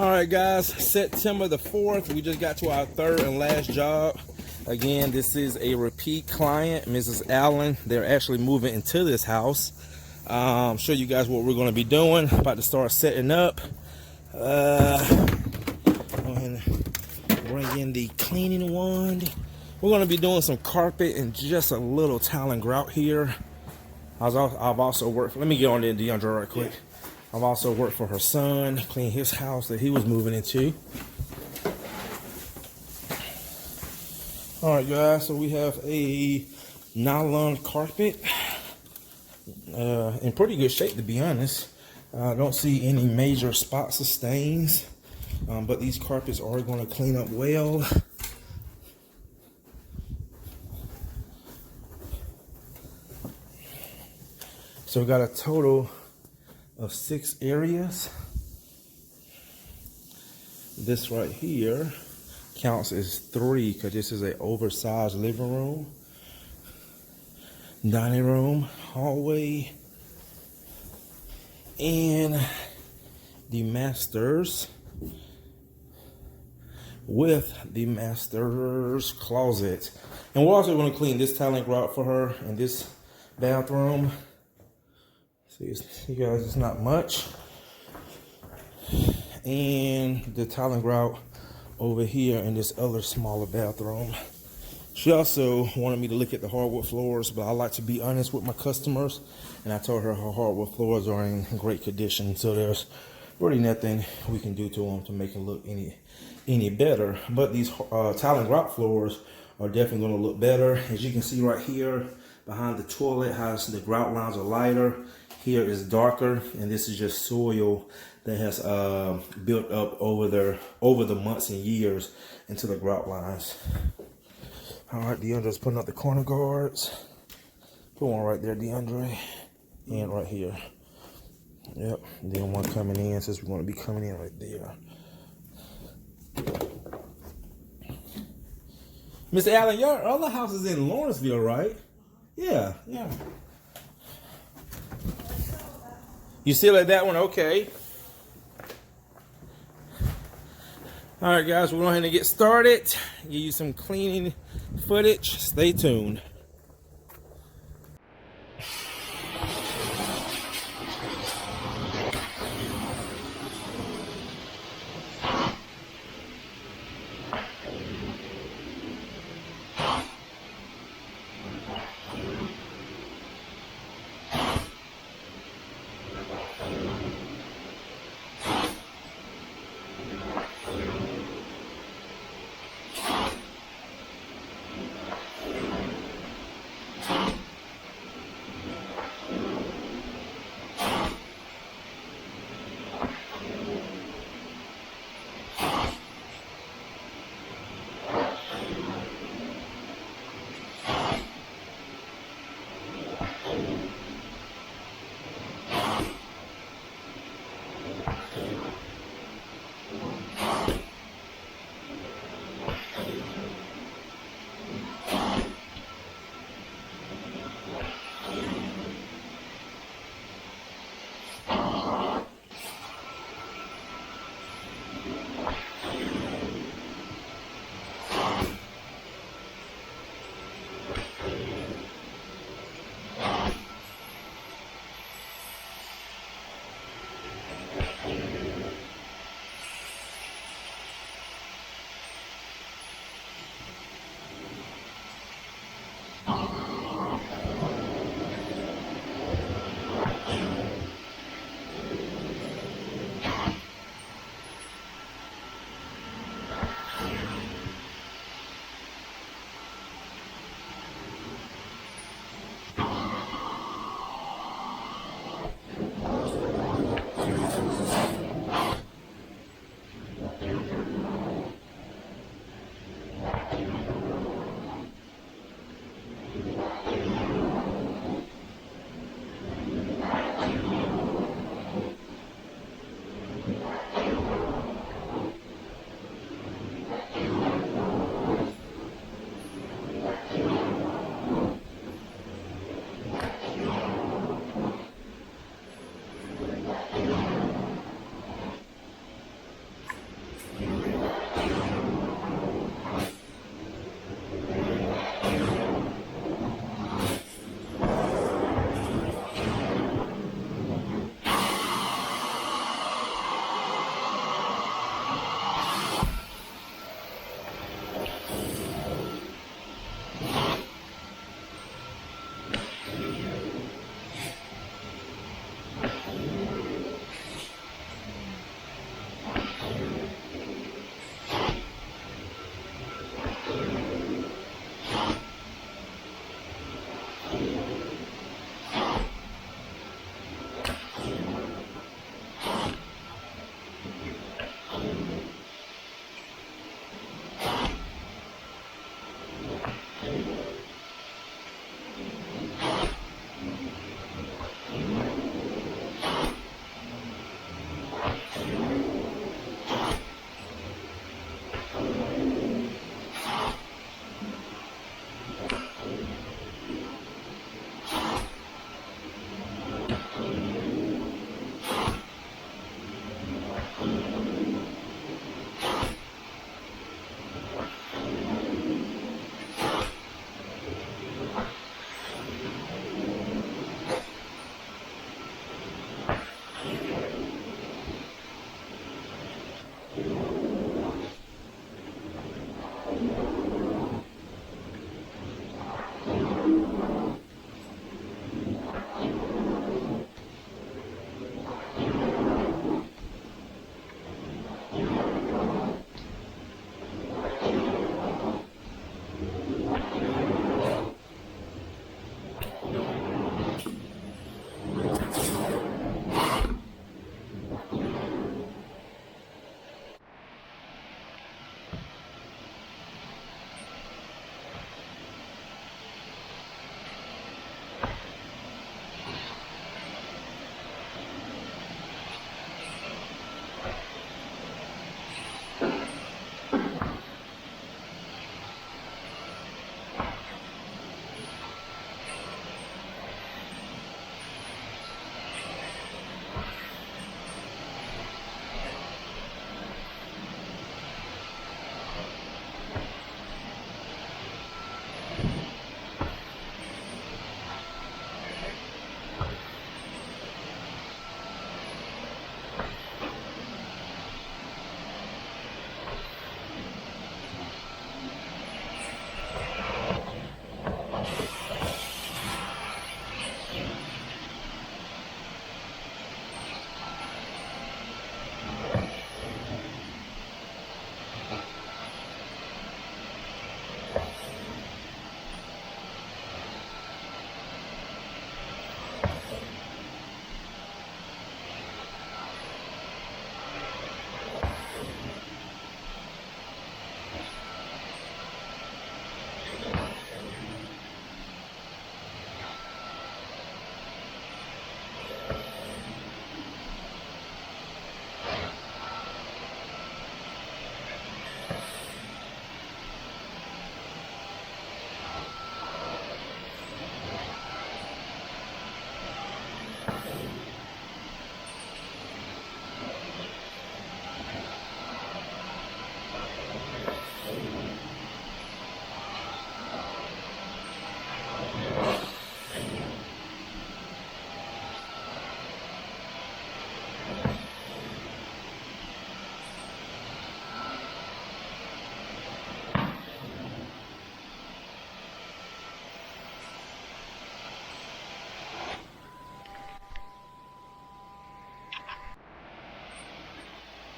All right, guys, September the 4th, we just got to our third and last job. Again, this is a repeat client, Mrs. Allen. They're actually moving into this house. Show you guys what we're going to be doing. About to start setting up. Go ahead and bring in the cleaning wand. We're going to be doing some carpet and just a little tile and grout here. I've also worked, let me get on there, DeAndre, right quick. I've also worked for her son, clean his house that he was moving into. All right, guys, so we have a nylon carpet in pretty good shape, to be honest. I don't see any major spots or stains, but these carpets are going to clean up well. So we got a total of 6 areas. This right here counts as 3 because this is an oversized living room, dining room, hallway, and the master's with the master's closet. And we're also going to clean this tile and grout for her in this bathroom. You guys, it's not much. And the tile and grout over here in this other smaller bathroom. She also wanted me to look at the hardwood floors, but I like to be honest with my customers, and I told her her hardwood floors are in great condition, so there's really nothing we can do to them to make them look any better. But these tile and grout floors are definitely going to look better. As you can see right here behind the toilet, how the grout lines are lighter. Here is darker, and this is just soil that has built up over the months and years into the grout lines. All right, DeAndre's putting up the corner guards. Put one right there, DeAndre, and right here. Yep, then one coming in, since we're going to be coming in right there. Mr. Allen, your other house is in Lawrenceville, right? Yeah. You still at that one? Okay. All right, guys, we're going to get started. Give you some cleaning footage. Stay tuned.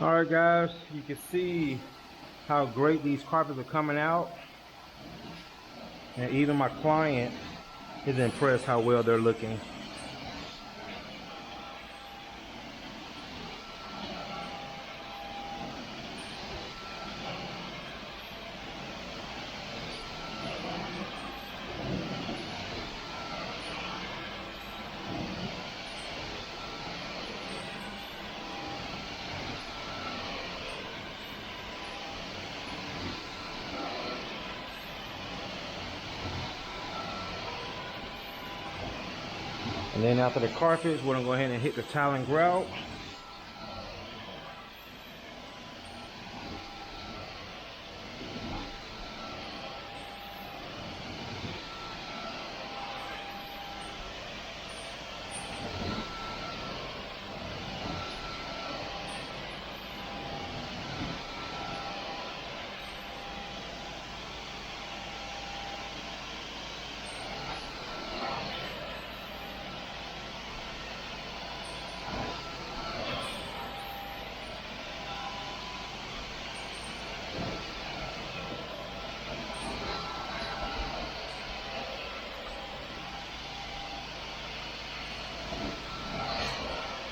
All right, guys, you can see how great these carpets are coming out. And even my client is impressed how well they're looking. And then after the carpets, we're gonna go ahead and hit the tile and grout.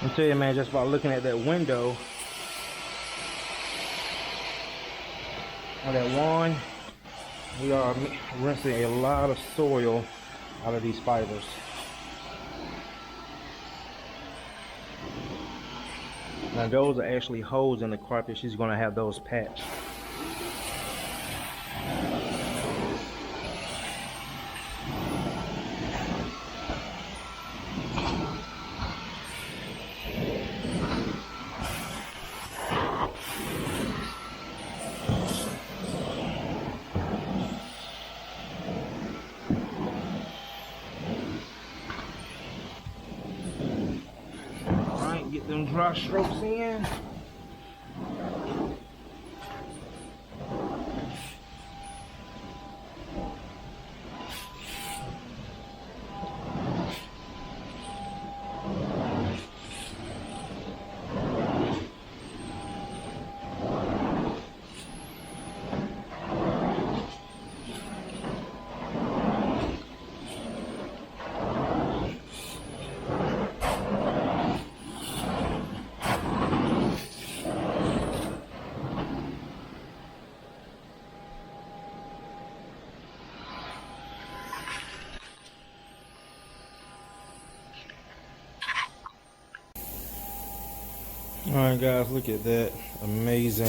I'm telling you, man, just by looking at that window on that lawn, we are rinsing a lot of soil out of these fibers. Now those are actually holes in the carpet. She's gonna have those patched. Get them dry strokes in. Alright guys, look at that. Amazing.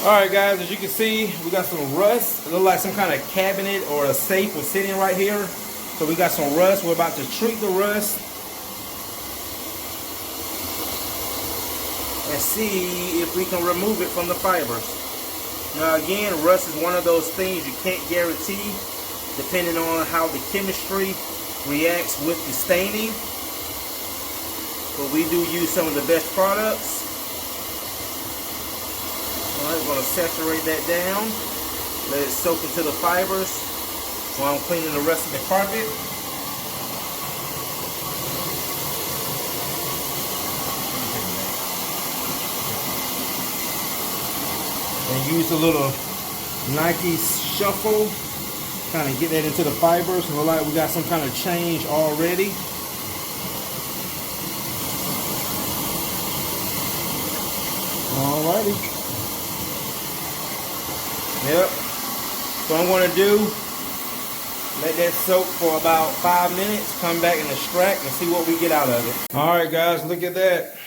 Alright guys, as you can see, we got some rust. It looks like some kind of cabinet or a safe was sitting right here. So we got some rust. We're about to treat the rust and see if we can remove it from the fibers. Now again, rust is one of those things you can't guarantee depending on how the chemistry reacts with the staining. But we do use some of the best products. Alright, we're going to saturate that down. Let it soak into the fibers while I'm cleaning the rest of the carpet. And use a little Nike shuffle, kind of get that into the fibers. Look like we got some kind of change already. Alrighty. Yep. So I'm going to do, let that soak for about 5 minutes, come back and extract and see what we get out of it. Alright guys, look at that.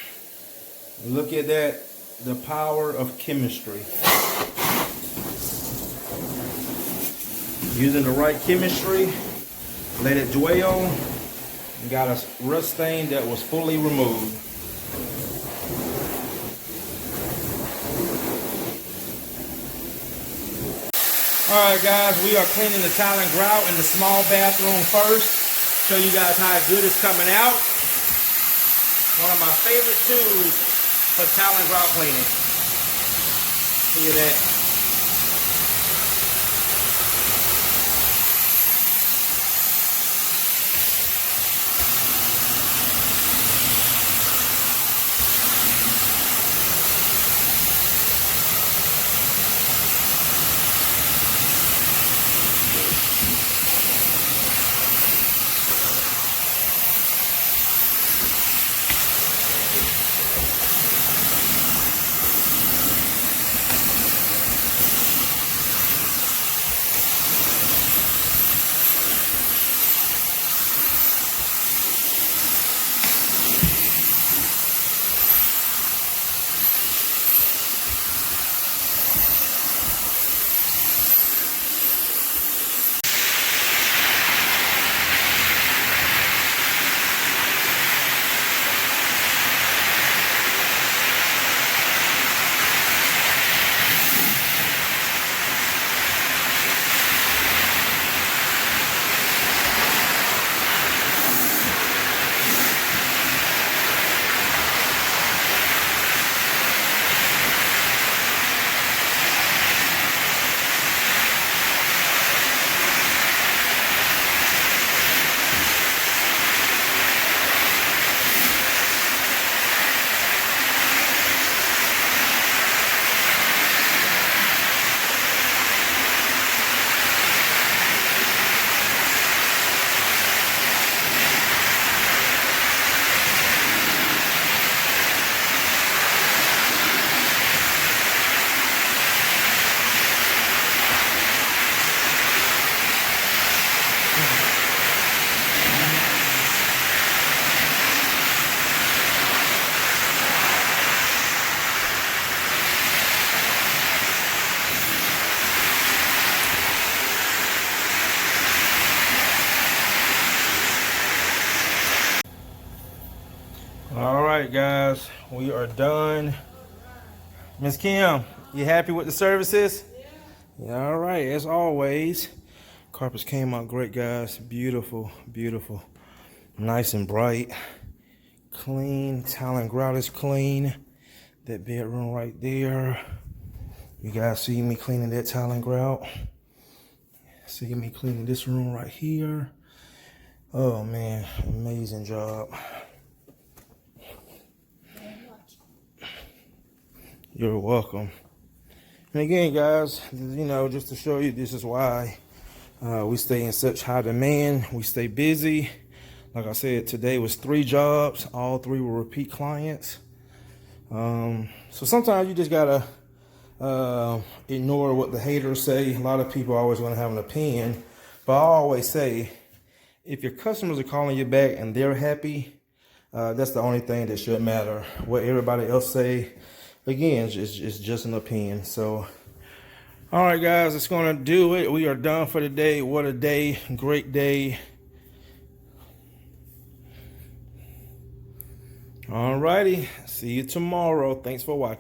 Look at that. The power of chemistry. Using the right chemistry, let it dwell. We got a rust stain that was fully removed. Alright guys, we are cleaning the tile and grout in the small bathroom first. Show you guys how good it's coming out. One of my favorite tools for tile and grout cleaning. Look at that. right, guys, we are done. Miss Kim, you happy with the services? Yeah. All right, as always, carpets came out great, guys. Beautiful, beautiful, nice and bright, clean. Tile and grout is clean. That bedroom right there. You guys see me cleaning that tile and grout. See me cleaning this room right here. Oh man, amazing job. You're welcome. And again, guys, you know, just to show you, this is why we stay in such high demand. We stay busy. Like I said, today was 3 jobs. All 3 were repeat clients. So sometimes you just gotta ignore what the haters say. A lot of people are always gonna have an opinion, but I always say, if your customers are calling you back and they're happy, that's the only thing that should matter. What everybody else say, again, it's just an opinion. So, all right, guys, it's gonna do it. We are done for the day. What a day, great day. All righty, see you tomorrow. Thanks for watching.